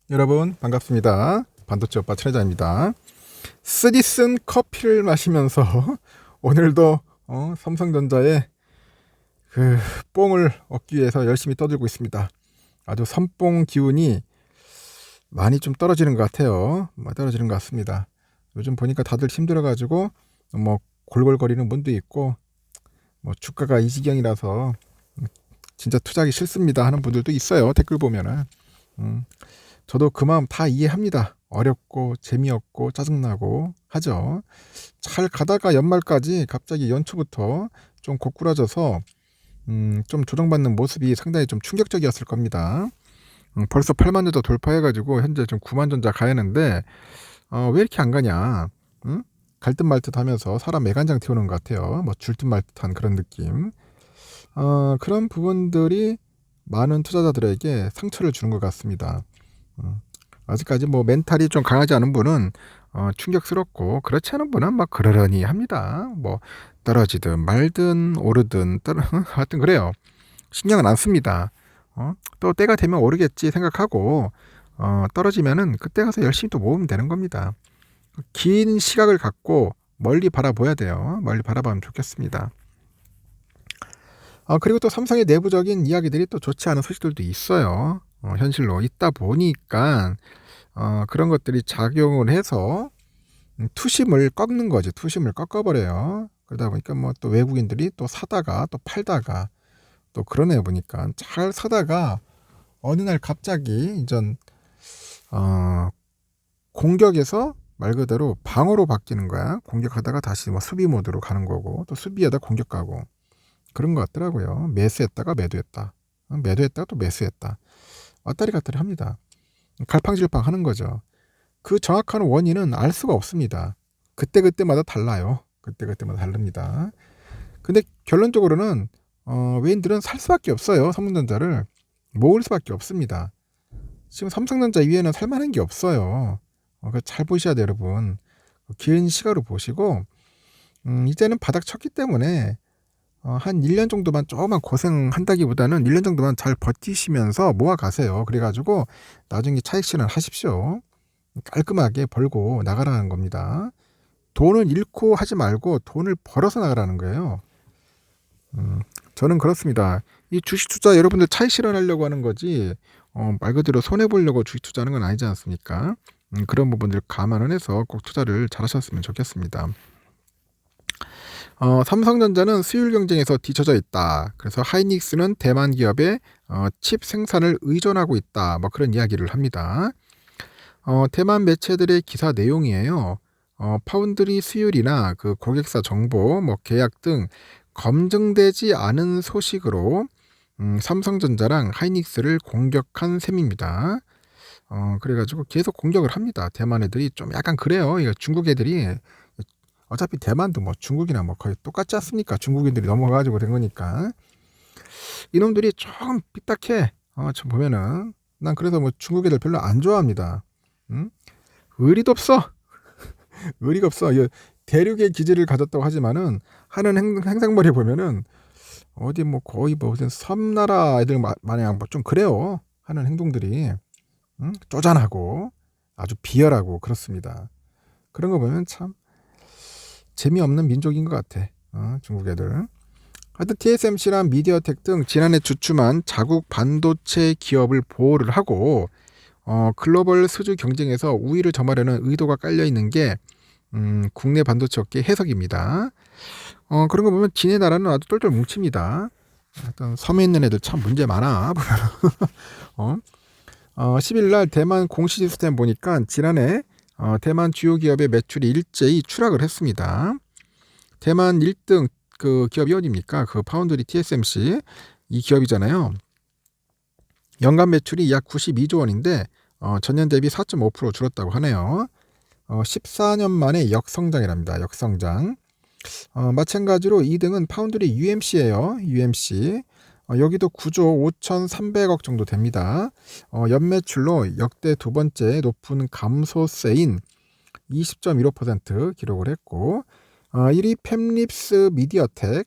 여러분 반갑습니다. 반도체 오빠 최회장입니다. 쓰디쓴 커피를 마시면서 오늘도 삼성전자의 그 뽕을 얻기 위해서 열심히 떠들고 있습니다. 아주 선뽕 기운이 많이 좀 떨어지는 것 같아요. 많이 떨어지는 것 같습니다. 요즘 보니까 다들 힘들어가지고 뭐 골골거리는 분도 있고 뭐 주가가 이 지경이라서 진짜 투자하기 싫습니다 하는 분들도 있어요. 댓글 보면은. 저도 그 마음 다 이해합니다. 어렵고 재미없고 짜증나고 하죠. 잘 가다가 연말까지 갑자기 연초부터 좀 고꾸라져서 좀 조정받는 모습이 상당히 좀 충격적이었을 겁니다. 벌써 8만 전자 돌파해가지고 현재 좀 9만 전자 가야하는데 왜 이렇게 안 가냐? 갈듯 말듯 하면서 사람 애간장 태우는 것 같아요. 뭐 줄듯 말듯한 그런 느낌. 그런 부분들이 많은 투자자들에게 상처를 주는 것 같습니다. 아직까지 뭐 멘탈이 좀 강하지 않은 분은 충격스럽고, 그렇지 않은 분은 막 그러려니 합니다. 뭐 떨어지든 말든 오르든 하여튼 그래요. 신경은 안 씁니다. 또 때가 되면 오르겠지 생각하고 떨어지면은 그때 가서 열심히 또 모으면 되는 겁니다. 긴 시각을 갖고 멀리 바라봐야 돼요. 멀리 바라보면 좋겠습니다. 그리고 또 삼성의 내부적인 이야기들이 또 좋지 않은 소식들도 있어요. 현실로 있다 보니까 그런 것들이 작용을 해서 투심을 꺾는 거지. 투심을 꺾어버려요. 그러다 보니까 뭐 또 외국인들이 또 사다가 또 팔다가 또 그러네 보니까 잘 사다가 어느 날 갑자기 이전 공격에서 말 그대로 방어로 바뀌는 거야. 공격하다가 다시 뭐 수비 모드로 가는 거고, 또 수비하다 공격 가고, 그런 것 같더라고요. 매수했다가 매도했다. 매도했다가 또 매수했다. 왔다리 갔다리 합니다. 갈팡질팡 하는 거죠. 그 정확한 원인은 알 수가 없습니다. 그때그때마다 달라요. 그때그때마다 다릅니다. 근데 결론적으로는 외인들은 살 수밖에 없어요. 삼성전자를 모을 수밖에 없습니다. 지금 삼성전자 위에는 살만한 게 없어요. 잘 보셔야 돼요, 여러분. 긴 시각으로 보시고 이제는 바닥 쳤기 때문에 한 1년 정도만 조금만 고생한다기보다는 1년 정도만 잘 버티시면서 모아가세요. 그래가지고 나중에 차익 실현 하십시오. 깔끔하게 벌고 나가라는 겁니다. 돈을 잃고 하지 말고 돈을 벌어서 나가라는 거예요. 저는 그렇습니다. 이 주식 투자 여러분들 차익 실현하려고 하는 거지 말 그대로 손해보려고 주식 투자하는 건 아니지 않습니까? 그런 부분들 감안을 해서 꼭 투자를 잘 하셨으면 좋겠습니다. 삼성전자는 수율 경쟁에서 뒤처져 있다. 그래서 하이닉스는 대만 기업의 칩 생산을 의존하고 있다. 뭐 그런 이야기를 합니다. 대만 매체들의 기사 내용이에요. 파운드리 수율이나 그 고객사 정보, 뭐 계약 등 검증되지 않은 소식으로 삼성전자랑 하이닉스를 공격한 셈입니다. 그래가지고 계속 공격을 합니다. 대만 애들이 좀 약간 그래요. 이거 중국 애들이 어차피 대만도 뭐 중국이나 뭐 거의 똑같지 않습니까? 중국인들이 넘어가가지고 그런 거니까. 이놈들이 조금 삐딱해. 좀 보면은 난 그래서 뭐 중국 애들 별로 안 좋아합니다. 의리도 없어. 의리가 없어. 대륙의 기질을 가졌다고 하지만은 하는 행상머리 보면은 어디 뭐 거의 뭐 무슨 섬나라 애들 마냥 뭐 좀 그래요. 하는 행동들이 쪼잔하고 아주 비열하고 그렇습니다. 그런 거 보면 참 재미없는 민족인 것 같아. 중국 애들. 하여튼 TSMC랑 미디어텍 등 지난해 주춤한 자국 반도체 기업을 보호를 하고 글로벌 수주 경쟁에서 우위를 점하려는 의도가 깔려 있는 게 국내 반도체 업계 해석입니다. 그런 거 보면 지네 나라는 아주 똘똘 뭉칩니다. 하여튼 섬에 있는 애들 참 문제 많아. 보면 10일 날 대만 공시 시스템 보니까 지난해 대만 주요 기업의 매출이 일제히 추락을 했습니다. 대만 1등 그 기업이 어디입니까? 그 파운드리 TSMC 이 기업이잖아요. 연간 매출이 약 92조 원인데 전년 대비 4.5% 줄었다고 하네요. 14년 만에 역성장이랍니다. 역성장. 마찬가지로 2등은 파운드리 UMC예요. UMC. 여기도 9조 5,300억 정도 됩니다. 연매출로 역대 두 번째 높은 감소세인 20.15% 기록을 했고 1위 팹립스 미디어텍.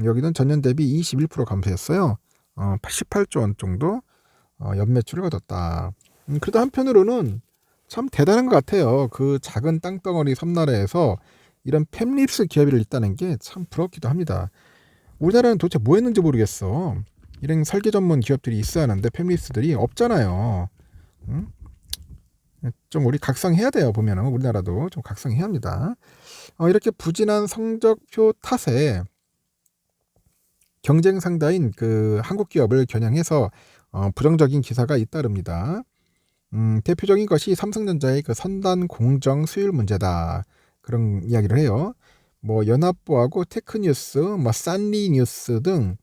여기는 전년 대비 21% 감소했어요. 88조 원 정도 연매출을 거뒀다. 그래도 한편으로는 참 대단한 것 같아요. 그 작은 땅덩어리 섬나라에서 이런 팹립스 기업이 있다는 게 참 부럽기도 합니다. 우리나라는 도대체 뭐 했는지 모르겠어. 이런 설계 전문 기업들이 있어야 하는데 팹립스들이 없잖아요. 응? 좀 우리 각성해야 돼요. 보면은 우리나라도 좀 각성해야 합니다. 이렇게 부진한 성적표 탓에 경쟁 상다인 그 한국 기업을 겨냥해서 부정적인 기사가 잇따릅니다. 대표적인 것이 삼성전자의 그 선단 공정 수율 문제다. 그런 이야기를 해요. 뭐 연합보하고 테크뉴스, 뭐 산리뉴스 등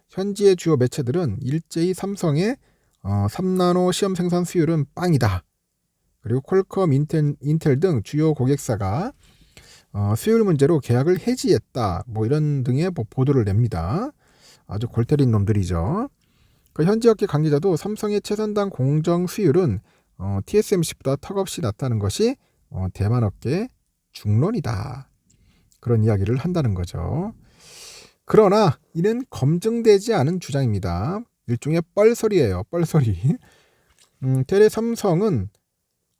현지의 주요 매체들은 일제히 삼성의 3나노 시험 생산 수율은 빵이다. 그리고 퀄컴, 인텔 등 주요 고객사가 수율 문제로 계약을 해지했다. 뭐 이런 등의 보도를 냅니다. 아주 골 때린 놈들이죠. 그 현지 업계 관계자도 삼성의 최선단 공정 수율은 TSMC보다 턱없이 낮다는 것이 대만 업계 중론이다. 그런 이야기를 한다는 거죠. 그러나 이는 검증되지 않은 주장입니다. 일종의 뻘소리예요. 뻘소리. 대래 삼성은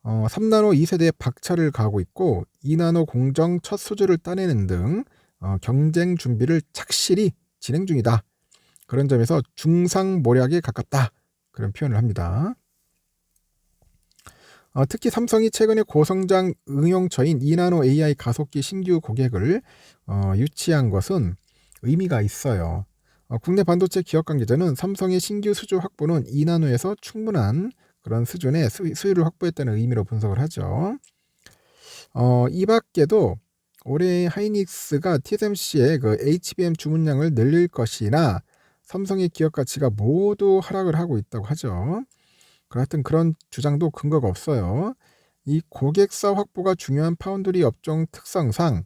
3나노 2세대에 박차를 가하고 있고 2나노 공정 첫 수주를 따내는 등 경쟁 준비를 착실히 진행 중이다. 그런 점에서 중상모략에 가깝다. 그런 표현을 합니다. 특히 삼성이 최근에 고성장 응용처인 2나노 AI 가속기 신규 고객을 유치한 것은 의미가 있어요. 국내 반도체 기업 관계자는 삼성의 신규 수주 확보는 2나노에서 충분한 그런 수준의 수율을 확보했다는 의미로 분석을 하죠. 이 밖에도 올해 하이닉스가 TSMC의 그 HBM 주문량을 늘릴 것이나 삼성의 기업 가치가 모두 하락을 하고 있다고 하죠. 하여튼 그런 주장도 근거가 없어요. 이 고객사 확보가 중요한 파운드리 업종 특성상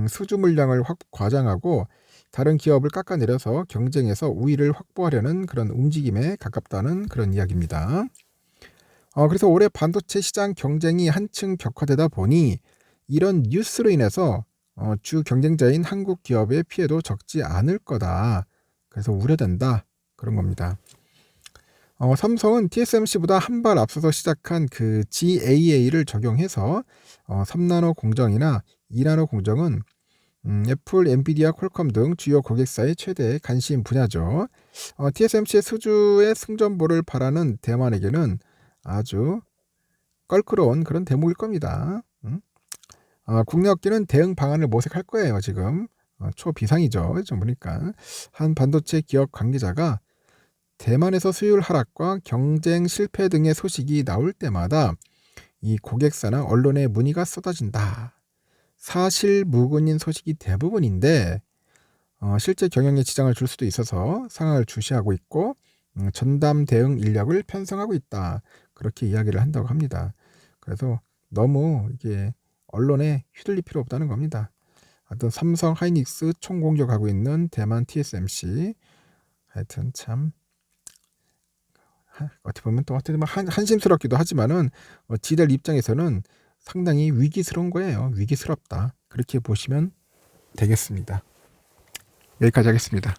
수주 물량을 과장하고 다른 기업을 깎아내려서 경쟁에서 우위를 확보하려는 그런 움직임에 가깝다는 그런 이야기입니다. 그래서 올해 반도체 시장 경쟁이 한층 격화되다 보니 이런 뉴스로 인해서 주 경쟁자인 한국 기업의 피해도 적지 않을 거다. 그래서 우려된다. 그런 겁니다. 삼성은 TSMC보다 한 발 앞서서 시작한 그 GAA를 적용해서 3나노 공정이나 2나노 공정은 애플, 엔비디아, 퀄컴 등 주요 고객사의 최대 관심 분야죠. TSMC의 수주의 승전보를 바라는 대만에게는 아주 껄끄러운 그런 대목일 겁니다. 국내 업계는 대응 방안을 모색할 거예요. 지금 초비상이죠. 좀 보니까 한 반도체 기업 관계자가 대만에서 수율 하락과 경쟁 실패 등의 소식이 나올 때마다 이 고객사나 언론의 문의가 쏟아진다. 사실 무근인 소식이 대부분인데 실제 경영에 지장을 줄 수도 있어서 상황을 주시하고 있고 전담 대응 인력을 편성하고 있다. 그렇게 이야기를 한다고 합니다. 그래서 너무 이게 언론에 휘둘릴 필요 없다는 겁니다. 하여튼 삼성 하이닉스 총공격하고 있는 대만 TSMC 하여튼 참 어떻게 보면 또 어떻게 보면 한심스럽기도 하지만은 지들 입장에서는 상당히 위기스러운 거예요. 위기스럽다. 그렇게 보시면 되겠습니다. 여기까지 하겠습니다.